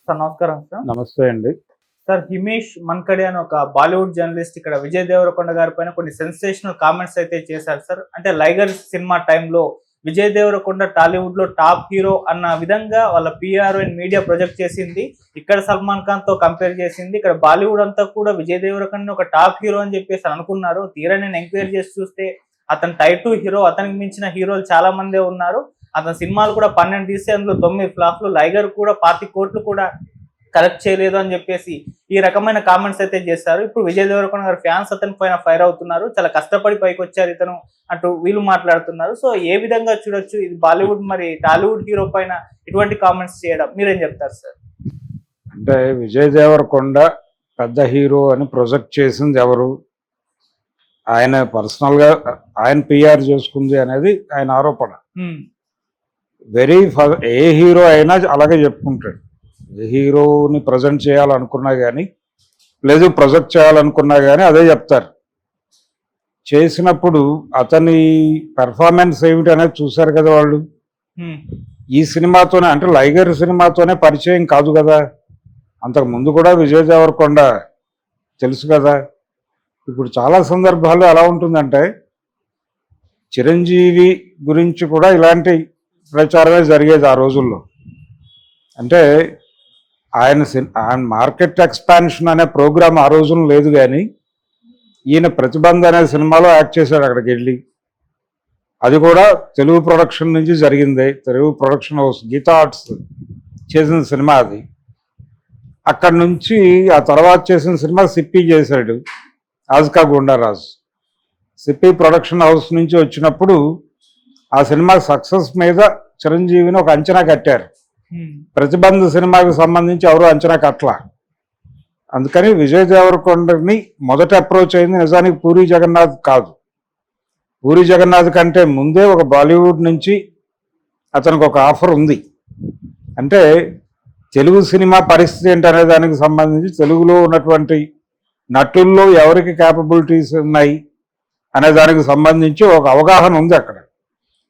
Sir నమస్కారం sir. నమస్తే అండి. సార్ హిమేష్ మన్కడే అని ఒక బాలీవుడ్ జర్నలిస్ట్ ఇక్కడ విజయ్ దేవరకొండ గారి పైన కొన్ని సెన్సేషనల్ కామెంట్స్ అయితే చేశారు సార్. అంటే లైగర్ సినిమా టైంలో విజయ్ దేవరకొండ టాలీవుడ్ లో టాప్ హీరో అన్న విధంగా వాళ్ళ పిఆర్ అండ్ మీడియా ప్రొజెక్ట్ చేసింది. ఇక్కడ సల్మాన్ ఖాన్ తో కంపేర్ చేసింది. ఇక్కడ బాలీవుడ్ అంతా కూడా విజయ్ దేవరకొండ ఒక టాప్ హీరో అని చెప్పేసి అనుకున్నారు. తీరా నేను ఎంక్వైరీ చేసి చూస్తే అతను టైప్ 2 హీరో. అతనికి మించిన హీరోలు చాలా మందే ఉన్నారు. అతని సినిమాలు కూడా 12 తీస్తే అందులో 9 ఫ్లాప్లు. లైగర్ కూడా 25 కోట్లు కూడా కలెక్ట్ చేయలేదు అని చెప్పేసి ఈ రకమైన కామెంట్స్ అయితే చేస్తారు. ఇప్పుడు విజయ్ దేవరకొండ గారి ఫ్యాన్స్ అతని పైన ఫైర్ అవుతున్నారు. చాలా కష్టపడి పైకి వచ్చారు ఇతను అంటూ వీళ్ళు మాట్లాడుతున్నారు. సో ఏ విధంగా చూడొచ్చు ఇది బాలీవుడ్ మరి టాలీవుడ్ హీరో పైన ఇటువంటి కామెంట్స్ చేయడం? మీరేం చెప్తారు సార్? అంటే విజయ్ దేవరకొండ పెద్ద హీరో అని ప్రొజెక్ట్ చేసింది ఎవరు? ఆయన పర్సనల్ గా ఆయన పిఆర్ చేసుకుంది అనేది ఆయన ఆరోపణ. ఏ హీరో అయినా అలాగే చెప్పుకుంటాడు. ఏ హీరోని ప్రజెంట్ చేయాలనుకున్నా కానీ లేదు ప్రొజెక్ట్ చేయాలనుకున్నా కానీ అదే చెప్తారు. చేసినప్పుడు అతని పెర్ఫార్మెన్స్ ఏమిటి అనేది చూశారు కదా వాళ్ళు. ఈ సినిమాతోనే అంటే లైగర్ సినిమాతోనే పరిచయం కాదు కదా, అంతకు ముందు కూడా విజయ్ దేవరకొండ తెలుసు కదా. ఇప్పుడు చాలా సందర్భాల్లో ఎలా ఉంటుందంటే చిరంజీవి గురించి కూడా ఇలాంటి ప్రచారమే జరిగేది ఆ రోజుల్లో. అంటే ఆయన మార్కెట్ ఎక్స్పాన్షన్ అనే ప్రోగ్రామ్ ఆ రోజుల్లో లేదు, కానీ ఈయన ప్రతిబంధ అనే సినిమాలో యాక్ట్ చేశాడు అక్కడికి వెళ్ళి. అది కూడా తెలుగు ప్రొడక్షన్ నుంచి జరిగింది. తెలుగు ప్రొడక్షన్ హౌస్ గీతా ఆర్ట్స్ చేసిన సినిమా అది. అక్కడి నుంచి ఆ తర్వాత చేసిన సినిమా సిప్పి చేశాడు, ఆజ్కా గుండారాజు. సిప్పి ప్రొడక్షన్ హౌస్ నుంచి వచ్చినప్పుడు ఆ సినిమా సక్సెస్ మీద చిరంజీవిని ఒక అంచనా కట్టారు. ప్రతిబంధ సినిమాకి సంబంధించి ఎవరు అంచనా కట్టలా. అందుకని విజయ్ దేవరకొండని మొదట అప్రోచ్ అయింది నిజానికి పూరి జగన్నాథ్ కాదు. పూరి జగన్నాథ్ కంటే ముందే ఒక బాలీవుడ్ నుంచి అతనికి ఒక ఆఫర్ ఉంది. అంటే తెలుగు సినిమా పరిస్థితి ఏంటనే దానికి సంబంధించి తెలుగులో ఉన్నటువంటి నటుల్లో ఎవరికి క్యాపబిలిటీస్ ఉన్నాయి అనే దానికి సంబంధించి ఒక అవగాహన ఉంది అక్కడ.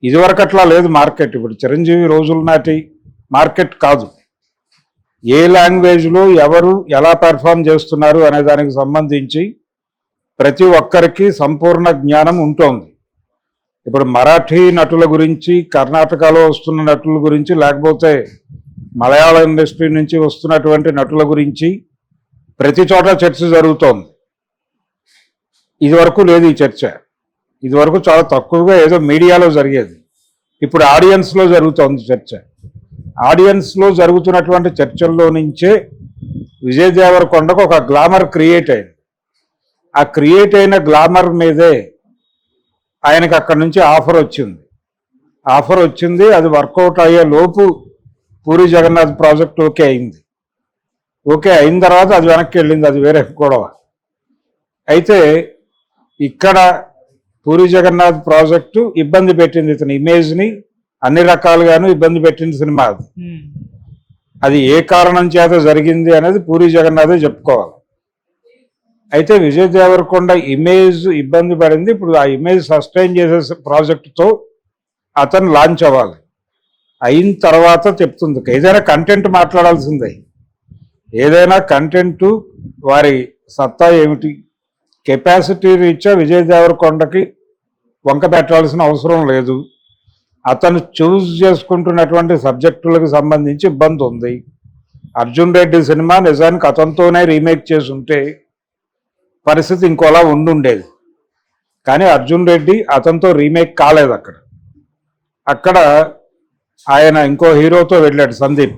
ఇదివరకు అట్లా లేదు మార్కెట్. ఇప్పుడు చిరంజీవి రోజుల నాటి మార్కెట్ కాదు. ఏ లాంగ్వేజ్లో ఎవరు ఎలా పెర్ఫామ్ చేస్తున్నారు అనే దానికి సంబంధించి ప్రతి ఒక్కరికి సంపూర్ణ జ్ఞానం ఉంటుంది. ఇప్పుడు మరాఠీ నటుల గురించి, కర్ణాటకలో వస్తున్న నటుల గురించి, లేకపోతే మలయాళ ఇండస్ట్రీ నుంచి వస్తున్నటువంటి నటుల గురించి ప్రతి చోట చర్చ జరుగుతోంది. ఇదివరకు లేదు ఈ చర్చ. ఇదివరకు చాలా తక్కువగా ఏదో మీడియాలో జరిగేది. ఇప్పుడు ఆడియన్స్లో జరుగుతోంది చర్చ. ఆడియన్స్లో జరుగుతున్నటువంటి చర్చల్లో నుంచే విజయ్ దేవరకొండకు ఒక గ్లామర్ క్రియేట్ అయింది. ఆ క్రియేట్ అయిన గ్లామర్ మీదే ఆయనకు అక్కడి నుంచి ఆఫర్ వచ్చింది. అది వర్కౌట్ అయ్యే లోపు పూరి జగన్నాథ్ ప్రాజెక్ట్ ఓకే అయింది. ఓకే అయిన తర్వాత అది వెనక్కి వెళ్ళింది, అది వేరే గొడవ. అయితే ఇక్కడ పూరి జగన్నాథ్ ప్రాజెక్టు ఇబ్బంది పెట్టింది ఇతని ఇమేజ్ని, అన్ని రకాలుగాను ఇబ్బంది పెట్టింది సినిమా. అది ఏ కారణం చేత జరిగింది అనేది పూరి జగన్నాథే చెప్పుకోవాలి. అయితే విజయ్ దేవరకొండ ఇమేజ్ ఇబ్బంది పడింది. ఇప్పుడు ఆ ఇమేజ్ సస్టైన్ చేసే ప్రాజెక్టుతో అతను లాంచ్ అవ్వాలి. అయిన తర్వాత చెప్తుంది. ఏదైనా కంటెంట్ మాట్లాడాల్సిందే. ఏదైనా కంటెంట్ వారి సత్తా ఏమిటి, కెపాసిటీ రీత్యా విజయ్ దేవరకొండకి వంక పెట్టాల్సిన అవసరం లేదు. అతను చూస్ చేసుకుంటున్నటువంటి సబ్జెక్టులకు సంబంధించి ఇబ్బంది ఉంది. అర్జున్ రెడ్డి సినిమా నిజానికి అతనితోనే రీమేక్ చేసి ఉంటే పరిస్థితి ఇంకోలా ఉండుండేది. కానీ అర్జున్ రెడ్డి అతనితో రీమేక్ కాలేదు. అక్కడ ఆయన ఇంకో హీరోతో వెళ్ళాడు, సందీప్.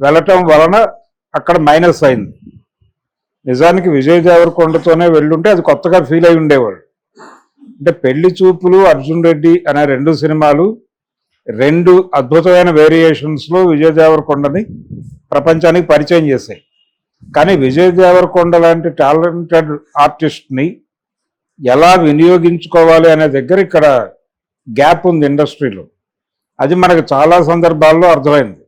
వెళ్ళటం వలన అక్కడ మైనస్ అయింది. నిజానికి విజయ్ దేవరకొండతోనే వెళ్ళుంటే అది కొత్తగా ఫీల్ అయి ఉండేవాడు. అంటే పెళ్లి చూపులు, అర్జున్ రెడ్డి అనే 2 సినిమాలు 2 అద్భుతమైన వేరియేషన్స్లో విజయ్ దేవరకొండని ప్రపంచానికి పరిచయం చేశాయి. కానీ విజయ్ దేవరకొండ లాంటి టాలెంటెడ్ ఆర్టిస్ట్ని ఎలా వినియోగించుకోవాలి అనే దగ్గర ఇక్కడ గ్యాప్ ఉంది ఇండస్ట్రీలో. అది మనకు చాలా సందర్భాల్లో అర్థమైంది.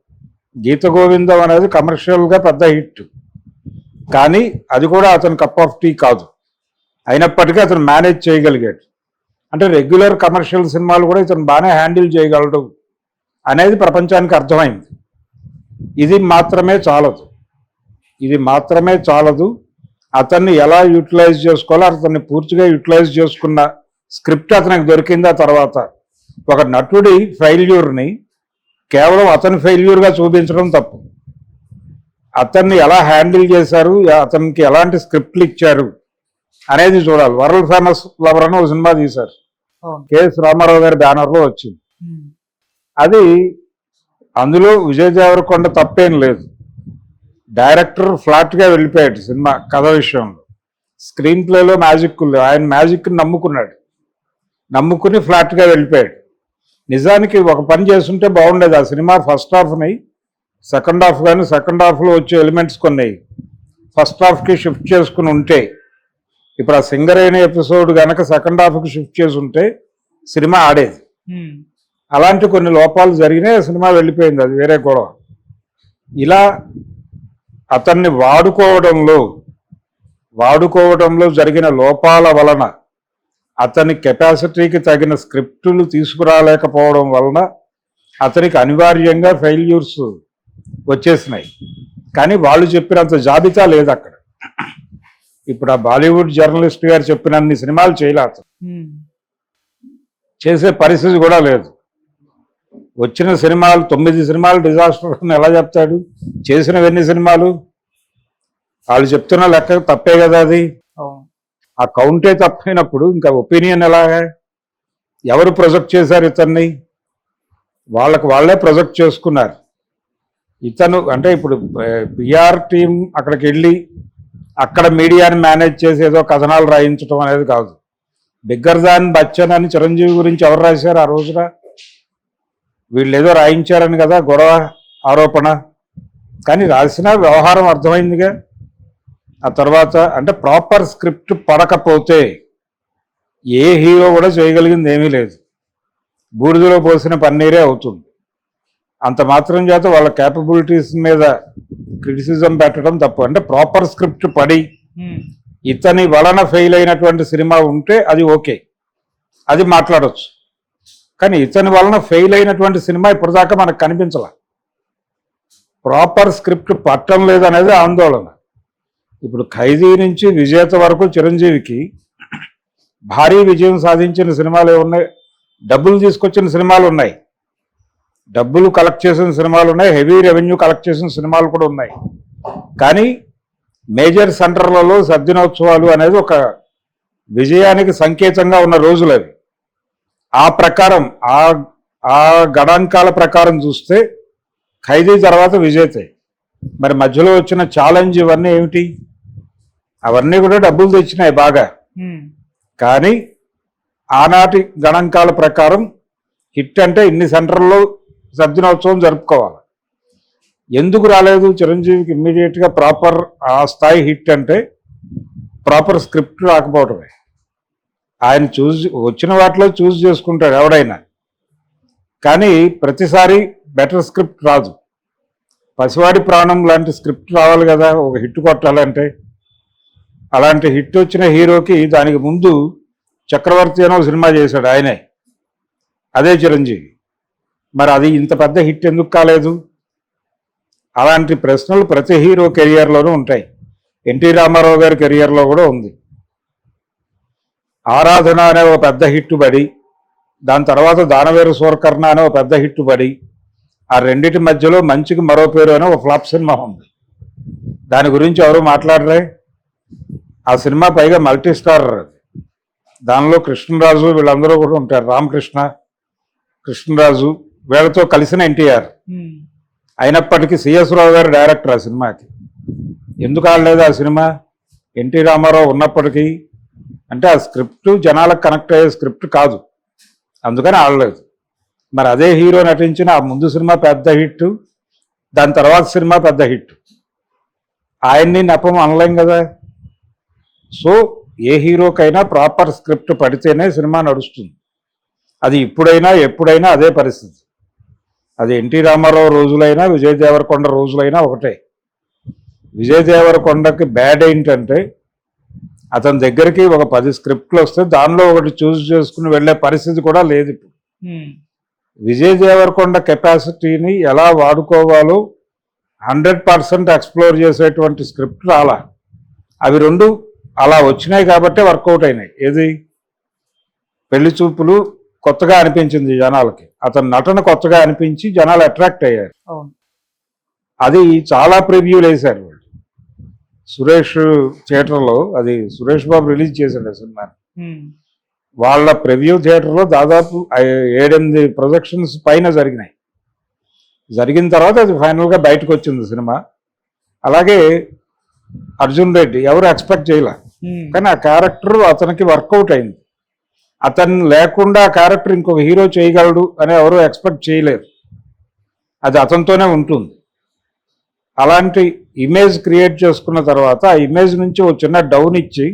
గీత గోవిందం అనేది కమర్షియల్గా పెద్ద హిట్, కానీ అది కూడా అతని కప్ ఆఫ్ టీ కాదు. అయినప్పటికీ అతను మేనేజ్ చేయగలిగాడు. అంటే రెగ్యులర్ కమర్షియల్ సినిమాలు కూడా ఇతను బాగానే హ్యాండిల్ చేయగలడు అనేది ప్రపంచానికి అర్థమైంది. ఇది మాత్రమే చాలదు, ఇది మాత్రమే చాలదు. అతన్ని ఎలా యూటిలైజ్ చేసుకోవాలో అతన్ని పూర్తిగా యూటిలైజ్ చేసుకున్న స్క్రిప్ట్ అతనికి దొరికింది. ఆ తర్వాత ఒక నటుడి ఫెయిల్యూర్ని కేవలం అతని ఫెయిల్యూర్గా చూపించడం తప్పు. అతన్ని ఎలా హ్యాండిల్ చేశారు, అతనికి ఎలాంటి స్క్రిప్ట్లు ఇచ్చారు అనేది చూడాలి. వరల్డ్ ఫేమస్ లవర్ అని ఒక సినిమా తీశారు, కెఎస్ రామారావు గారి బ్యానర్లో వచ్చింది. అది అందులో విజయ్ దేవరకొండ తప్పేం లేదు. డైరెక్టర్ ఫ్లాట్గా వెళ్ళిపోయాడు సినిమా కథ విషయంలో. స్క్రీన్ ప్లేలో మ్యాజిక్ లేదు, ఆయన మ్యాజిక్ని నమ్ముకుని ఫ్లాట్గా వెళ్ళిపోయాడు. నిజానికి ఒక పని చేస్తుంటే బాగుండేది. ఆ సినిమా ఫస్ట్ హాఫ్ని సెకండ్ హాఫ్ కానీ సెకండ్ హాఫ్లో వచ్చే ఎలిమెంట్స్ కొన్ని ఫస్ట్ హాఫ్కి షిఫ్ట్ చేసుకుని ఉంటే, ఇప్పుడు ఆ సింగరేణి ఎపిసోడ్ కనుక సెకండ్ హాఫ్కి షిఫ్ట్ చేసి ఉంటే సినిమా ఆడేది. అలాంటి కొన్ని లోపాలు జరిగినాయి, సినిమా వెళ్ళిపోయింది, అది వేరే గొడవ. ఇలా అతన్ని వాడుకోవడంలో జరిగిన లోపాల వలన, అతని కెపాసిటీకి తగిన స్క్రిప్టులు తీసుకురాలేకపోవడం వలన అతనికి అనివార్యంగా ఫెయిల్యూర్స్ వచ్చేసినాయి. కానీ వాళ్ళు చెప్పినంత జాబితా లేదు అక్కడ. ఇప్పుడు ఆ బాలీవుడ్ జర్నలిస్ట్ గారు చెప్పినన్ని సినిమాలు చేయలేదు, చేసే పరిస్థితి కూడా లేదు. వచ్చిన సినిమాలు 9 సినిమాలు డిజాస్టర్ అని ఎలా చెప్తాడు? చేసినవన్నీ సినిమాలు వాళ్ళు చెప్తున్న లెక్క తప్పే కదా. అది ఆ కౌంటే తప్పైనప్పుడు ఇంకా ఒపీనియన్ ఎలాగా? ఎవరు ప్రొజెక్ట్ చేశారు ఇతన్ని? వాళ్ళే ప్రొజెక్ట్ చేసుకున్నారు. ఇతను అంటే ఇప్పుడు పిఆర్ టీం అక్కడికి వెళ్ళి అక్కడ మీడియాని మేనేజ్ చేసి ఏదో కథనాలు రాయించడం అనేది కాదు. బిగ్గర్ దాన్ బచ్చన్ అని చిరంజీవి గురించి ఎవరు రాశారు ఆ రోజున? వీళ్ళు ఏదో రాయించారని కదా గొడవ, ఆరోపణ. కానీ రాసిన వ్యవహారం అర్థమైందిగా. ఆ తర్వాత అంటే ప్రాపర్ స్క్రిప్ట్ పడకపోతే ఏ హీరో కూడా చేయగలిగింది ఏమీ లేదు. బూడిదలో పోసిన పన్నీరే అవుతుంది. అంత మాత్రం చేత వాళ్ళ క్యాపబిలిటీస్ మీద క్రిటిసిజం పెట్టడం తప్పు. అంటే ప్రాపర్ స్క్రిప్ట్ పడి ఇతని వలన ఫెయిల్ అయినటువంటి సినిమా ఉంటే అది ఓకే, అది మాట్లాడవచ్చు. కానీ ఇతని వలన ఫెయిల్ అయినటువంటి సినిమా ఇప్పటిదాకా మనకు కనిపించాల. ప్రాపర్ స్క్రిప్ట్ పట్టడం లేదనేది ఆందోళన. ఇప్పుడు ఖైదీ నుంచి విజేత వరకు చిరంజీవికి భారీ విజయం సాధించిన సినిమాలు ఏమున్నాయి? డబ్బులు తీసుకొచ్చిన సినిమాలు ఉన్నాయి, డబ్బులు కలెక్ట్ చేసిన సినిమాలు ఉన్నాయి, హెవీ రెవెన్యూ కలెక్ట్ చేసిన సినిమాలు కూడా ఉన్నాయి. కానీ మేజర్ సెంటర్లలో సద్దినోత్సవాలు అనేది ఒక విజయానికి సంకేతంగా ఉన్న రోజులు అవి. ఆ ప్రకారం ఆ గణాంకాల ప్రకారం చూస్తే ఖైదీ తర్వాత విజేతే. మరి మధ్యలో వచ్చిన ఛాలెంజ్ ఇవన్నీ ఏమిటి? అవన్నీ కూడా డబ్బులు తెచ్చినాయి బాగా. కానీ ఆనాటి గణాంకాల ప్రకారం హిట్ అంటే ఇన్ని సెంటర్లో సద్దినోత్సవం జరుపుకోవాలి. ఎందుకు రాలేదు చిరంజీవికి ఇమ్మీడియట్గా ప్రాపర్ ఆ స్థాయి హిట్ అంటే? ప్రాపర్ స్క్రిప్ట్ రాకపోవటమే. ఆయన వచ్చిన వాటిలో చూస్ చేసుకుంటాడు ఎవడైనా, కానీ ప్రతిసారి బెటర్ స్క్రిప్ట్ రాదు. పసివాడి ప్రాణం లాంటి స్క్రిప్ట్ రావాలి కదా ఒక హిట్ కొట్టాలంటే. అలాంటి హిట్ వచ్చిన హీరోకి దానికి ముందు చక్రవర్తి అనో సినిమా చేశాడు ఆయనే, అదే చిరంజీవి. మరి అది ఇంత పెద్ద హిట్ ఎందుకు కాలేదు? అలాంటి ప్రశ్నలు ప్రతి హీరో కెరియర్లోనూ ఉంటాయి. ఎన్టీ రామారావు గారి కెరియర్లో కూడా ఉంది. ఆరాధన అనే ఒక పెద్ద హిట్ పడి, దాని తర్వాత దానవేరు సూరకర్ణ అనే ఒక పెద్ద హిట్ పడి, ఆ రెండింటి మధ్యలో మంచికి మరో పేరు అనే ఒక ఫ్లాప్ సినిమా ఉంది. దాని గురించి ఎవరు మాట్లాడరే. ఆ సినిమా పైగా మల్టీ స్టార్, దానిలో కృష్ణరాజు వీళ్ళందరూ కూడా ఉంటారు. రామకృష్ణ, కృష్ణరాజు వీళ్ళతో కలిసిన ఎన్టీఆర్. అయినప్పటికీ సిఎస్ రావు గారు డైరెక్టర్ ఆ సినిమాకి. ఎందుకు ఆడలేదు ఆ సినిమా? ఎన్టీ రామారావు ఉన్నప్పటికీ అంటే ఆ స్క్రిప్ట్ జనాలకు కనెక్ట్ అయ్యే స్క్రిప్ట్ కాదు, అందుకని ఆడలేదు. మరి అదే హీరో నటించిన ఆ ముందు సినిమా పెద్ద హిట్, దాని తర్వాత సినిమా పెద్ద హిట్. ఆయన్ని నెపం అనలేం కదా. సో ఏ హీరోకైనా ప్రాపర్ స్క్రిప్ట్ పడితేనే సినిమా నడుస్తుంది. అది ఇప్పుడైనా ఎప్పుడైనా అదే పరిస్థితి. అది ఎన్టీ రామారావు రోజులైనా విజయ్ దేవరకొండ రోజులైనా ఒకటే. విజయ్ దేవరకొండకి బ్యాడ్ ఏంటంటే అతని దగ్గరికి ఒక 10 స్క్రిప్ట్లు వస్తే దానిలో ఒకటి చూస్ చేసుకుని వెళ్ళే పరిస్థితి కూడా లేదు ఇప్పుడు. విజయ్ దేవరకొండ కెపాసిటీని ఎలా వాడుకోవాలో 100% ఎక్స్ప్లోర్ చేసేటువంటి స్క్రిప్ట్ రాలా. అవి రెండు అలా వచ్చినాయి కాబట్టే వర్కౌట్ అయినాయి. ఏది పెళ్లి చూపులు కొత్తగా అనిపించింది జనాలకి, అతని నటన కొత్తగా అనిపించి జనాలు అట్రాక్ట్ అయ్యారు. అవును. అది చాలా ప్రివ్యూలు వేశారు వాళ్ళు. సురేష్ థియేటర్లో, అది సురేష్ బాబు రిలీజ్ చేశాడు ఆ సినిమా. వాళ్ళ ప్రివ్యూ థియేటర్లో దాదాపు 7-8 ప్రొజెక్షన్స్ పైన జరిగినాయి. జరిగిన తర్వాత అది ఫైనల్గా బయటకు వచ్చింది సినిమా. అలాగే అర్జున్ రెడ్డి ఎవరు ఎక్స్పెక్ట్ చేయలే, కానీ ఆ క్యారెక్టర్ అతనికి వర్కౌట్ అయింది. అతను లేకుండా ఆ క్యారెక్టర్ ఇంకొక హీరో చేయగలడు అని ఎవరు ఎక్స్పెక్ట్ చేయలేరు. అది అతనితోనే ఉంటుంది. అలాంటి ఇమేజ్ క్రియేట్ చేసుకున్న తర్వాత ఆ ఇమేజ్ నుంచి ఒక చిన్న డౌన్ ఇచ్చి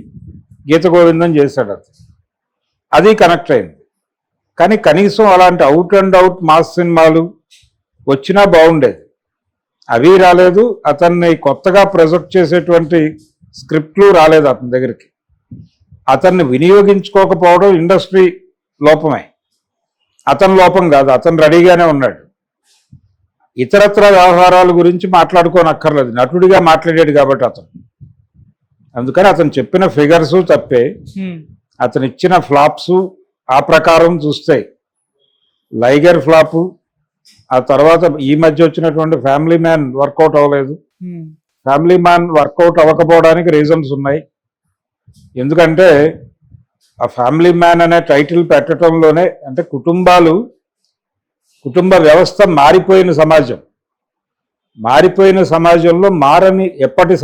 గీత గోవిందం చేశాడు. అది కనెక్ట్ అయింది. కానీ కనీసం అలాంటి అవుట్ అండ్ అవుట్ మాస్ సినిమాలు వచ్చినా బాగుండేది. అవి రాలేదు. అతన్ని కొత్తగా ప్రొజెక్ట్ చేసేటువంటి స్క్రిప్ట్లు రాలేదు అతని దగ్గరికి. అతన్ని వినియోగించుకోకపోవడం ఇండస్ట్రీ లోపమే, అతని లోపం కాదు. అతను రెడీగానే ఉన్నాడు. ఇతరత్ర వ్యవహారాల గురించి మాట్లాడుకోనక్కర్లేదు, నటుడిగా మాట్లాడాడు కాబట్టి అతను. అందుకని అతను చెప్పిన ఫిగర్స్ తప్పే, అతను ఇచ్చిన ఫ్లాప్స్ ఆ ప్రకారం చూస్తే లైగర్ ఫ్లాపు, ఆ తర్వాత ఈ మధ్య వచ్చినటువంటి ఫ్యామిలీ మ్యాన్ వర్కౌట్ అవ్వలేదు. ఫ్యామిలీ మ్యాన్ వర్కౌట్ అవ్వకపోవడానికి రీజన్స్ ఉన్నాయి. ఎందుకంటే ఆ ఫ్యామిలీ మ్యాన్ అనే టైటిల్ పెట్టడంలోనే, అంటే కుటుంబ వ్యవస్థ మారిపోయిన సమాజం, మారిపోయిన సమాజంలో మారని ఎప్పటి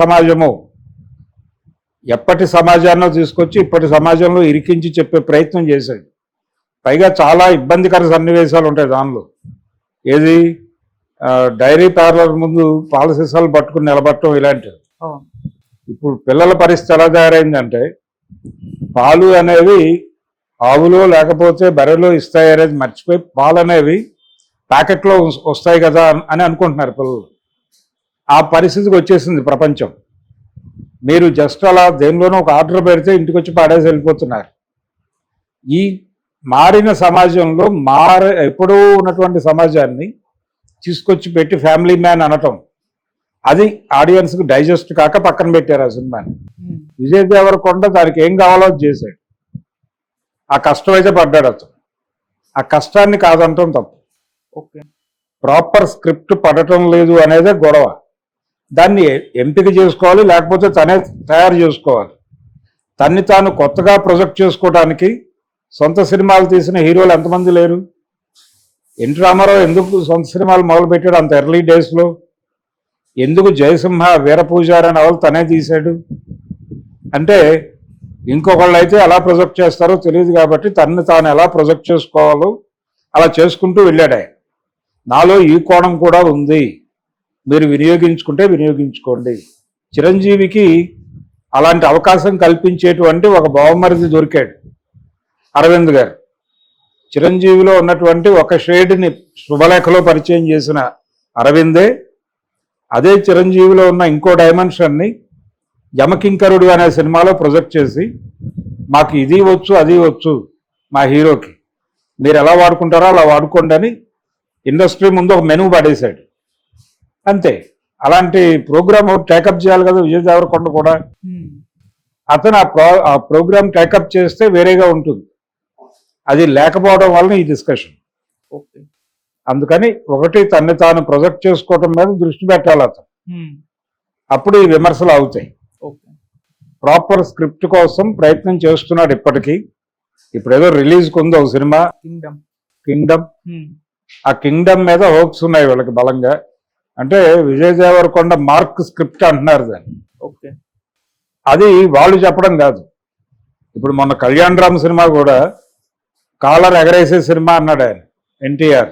సమాజాన్ని తీసుకొచ్చి ఇప్పటి సమాజంలో ఇరికించి చెప్పే ప్రయత్నం చేశాడు. పైగా చాలా ఇబ్బందికర సన్నివేశాలు ఉంటాయి దానిలో. ఏది డైరీ పార్లర్ ముందు పాల సీసాలు పట్టుకుని నిలబడటం ఇలాంటివి. ఇప్పుడు పిల్లల పరిస్థితి ఎలా తయారైందంటే, పాలు అనేవి ఆవులో లేకపోతే బర్రెలో ఇస్తాయి అనేది మర్చిపోయి పాలు అనేవి ప్యాకెట్లో వస్తాయి కదా అని అనుకుంటున్నారు పిల్లలు. ఆ పరిస్థితికి వచ్చేసింది ప్రపంచం. మీరు జస్ట్ అలా దేనిలోనూ ఒక ఆర్డర్ పెడితే ఇంటికి వచ్చి పాడేసి వెళ్ళిపోతున్నారు. ఈ మారిన సమాజంలో ఎప్పుడూ ఉన్నటువంటి సమాజాన్ని తీసుకొచ్చి పెట్టి ఫ్యామిలీ మ్యాన్ అనటం, అది ఆడియన్స్కి డైజెస్ట్ కాక పక్కన పెట్టారు ఆ సినిమాని. విజయ్ దేవరకొండ దానికి ఏం కావాలో చేశాడు. ఆ కష్టం అయితే పడ్డాడు అతను. ఆ కష్టాన్ని కాదంటాం తప్పు. ప్రాపర్ స్క్రిప్ట్ పడటం లేదు అనేదే గొడవ. దాన్ని ఎంపిక చేసుకోవాలి, లేకపోతే తనే తయారు చేసుకోవాలి. తన్ని తాను కొత్తగా ప్రొజెక్ట్ చేసుకోవడానికి సొంత సినిమాలు తీసిన హీరోలు ఎంతమంది లేరు? ఎన్టీ రామారావు ఎందుకు సొంత సినిమాలు మొదలుపెట్టాడు అంత ఎర్లీ డేస్లో? ఎందుకు జయసింహ వీరపూజారి నవలు తనే తీశాడు? అంటే ఇంకొకళ్ళు అయితే ఎలా ప్రొజెక్ట్ చేస్తారో తెలియదు కాబట్టి తన్ని తాను ఎలా ప్రొజెక్ట్ చేసుకోవాలో అలా చేసుకుంటూ వెళ్ళాడు ఆయన. నాలో ఈ కోణం కూడా ఉంది, మీరు వినియోగించుకుంటే వినియోగించుకోండి. చిరంజీవికి అలాంటి అవకాశం కల్పించేటువంటి ఒక బావమరిది దొరికాడు, అరవింద్ గారు. చిరంజీవిలో ఉన్నటువంటి ఒక షేడ్ని శుభలేఖలో పరిచయం చేసిన అరవిందే అదే చిరంజీవిలో ఉన్న ఇంకో డైమెన్షన్ని యమకింకరుడు అనే సినిమాలో ప్రొజెక్ట్ చేసి, మాకు ఇది వచ్చు అది వచ్చు మా హీరోకి, మీరు ఎలా వాడుకుంటారో అలా వాడుకోండి అని ఇండస్ట్రీ ముందు ఒక మెనూ పడేశాడు. అంతే. అలాంటి ప్రోగ్రామ్ టేకప్ చేయాలి కదా విజయ్ దేవరకొండ కూడా. అతను ఆ ప్రోగ్రామ్ టేకప్ చేస్తే వేరేగా ఉంటుంది. అది లేకపోవడం వలన ఈ డిస్కషన్. అందుకని ఒకటి తన్ని తాను ప్రొజెక్ట్ చేసుకోవటం మీద దృష్టి పెట్టాలి అతను. అప్పుడు ఈ విమర్శలు అవుతాయి. ప్రాపర్ స్క్రిప్ట్ కోసం ప్రయత్నం చేస్తున్నాడు ఇప్పటికీ. ఇప్పుడు ఏదో రిలీజ్కి ఉంది ఒక సినిమా కింగ్డమ్. ఆ కింగ్డమ్ మీద హోప్స్ ఉన్నాయి వీళ్ళకి బలంగా. అంటే విజయ్ దేవరకొండ మార్క్ స్క్రిప్ట్ అంటున్నారు దాన్ని. అది వాళ్ళు చెప్పడం కాదు. ఇప్పుడు మొన్న కళ్యాణ్ రామ్ సినిమా కూడా కాలర్ ఎగరేసే సినిమా అన్నాడు ఆయన, ఎన్టీఆర్.